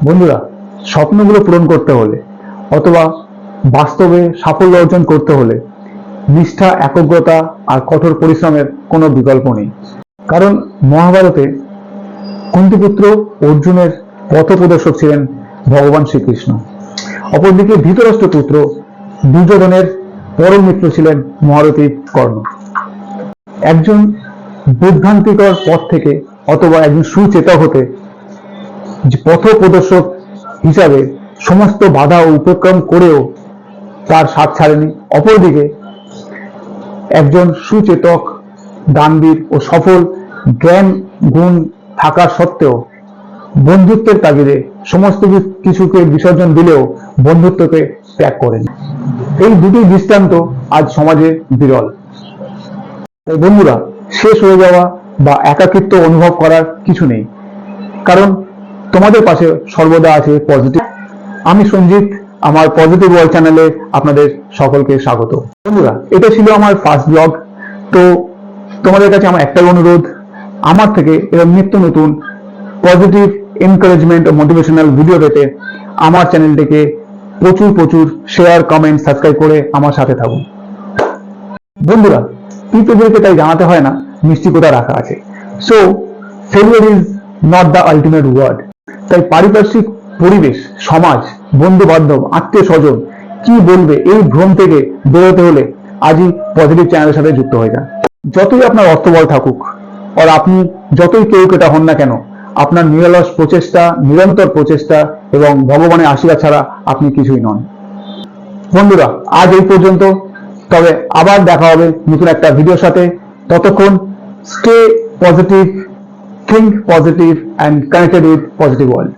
বন্ধুরা, স্বপ্নগুলো পূরণ করতে হলে অথবা বাস্তবে সাফল্য অর্জন করতে হলে নিষ্ঠা, একগ্রতা আর কঠোর পরিশ্রমের কোনো বিকল্প নেই। কারণ মহাভারতে কুন্তিপুত্র অর্জুনের পথপ্রদর্শক ছিলেন ভগবান শ্রীকৃষ্ণ। অপরদিকে ধৃতরাষ্ট্রপুত্র দুর্যোধনের পরম মিত্র ছিলেন মহারথী কর্ণ। একজন বিভ্রান্তিকর পথ থেকে অথবা একজন সুচেতক হতে পথপ্রদর্শক হিসাবে সমস্ত বাধা ও উপক্রম করেও তার সাথ ছাড়েনি। অপরদিকে একজন সুচেতক, দানবীর ও সফল জ্ঞান গুণ থাকা সত্ত্বেও বন্ধুত্বের তাগিদে সমস্ত কিছুকে বিসর্জন দিলেও বন্ধুত্বকে ত্যাগ করেনি। এই দুটি দৃষ্টান্ত আজ সমাজে বিরল। তাই বন্ধুরা, শেষ হয়ে যাওয়া বা একাকিত্ব অনুভব করার কিছু নেই, কারণ তোমাদের পাশে সর্বদা আছে পজিটিভ। আমি সঞ্জিত, আমার পজিটিভ ওয়ার্ল্ড চ্যানেলে আপনাদের সকলকে স্বাগত। বন্ধুরা, এটা ছিল আমার ফার্স্ট ব্লগ। তো তোমাদের কাছে আমার একটাই অনুরোধ, আমার থেকে এরকম নিত্য নতুন পজিটিভ এনকারেজমেন্ট ও মোটিভেশনাল ভিডিও পেতে আমার চ্যানেলটিকে প্রচুর শেয়ার, কমেন্ট, সাবস্ক্রাইব করে আমার সাথে থাকুন। বন্ধুরা, পিপলকে তাই জানাতে হয় না মিষ্টি কোথা রাখা আছে। So failure is not the ultimate word. তাই পারিপার্শ্বিক পরিবেশ, সমাজ, বন্ধু বান্ধব, আত্মীয় স্বজন কি বলবে, এই ভ্রম থেকে বেরোতে হলে আজই পজিটিভ চ্যানেলের সাথে যুক্ত হয়ে যান। যতই আপনার অর্থবল থাকুক আর আপনি যতই কেউ কেটা হন না কেন, আপনার নিরলস প্রচেষ্টা, নিরন্তর প্রচেষ্টা এবং ভগবানের আশীর্বাদ ছাড়া আপনি কিছুই নন। বন্ধুরা, আজ এই পর্যন্ত। তবে আবার দেখা হবে নতুন একটা ভিডিওর সাথে। ততক্ষণ stay positive, think positive and connected with positive world.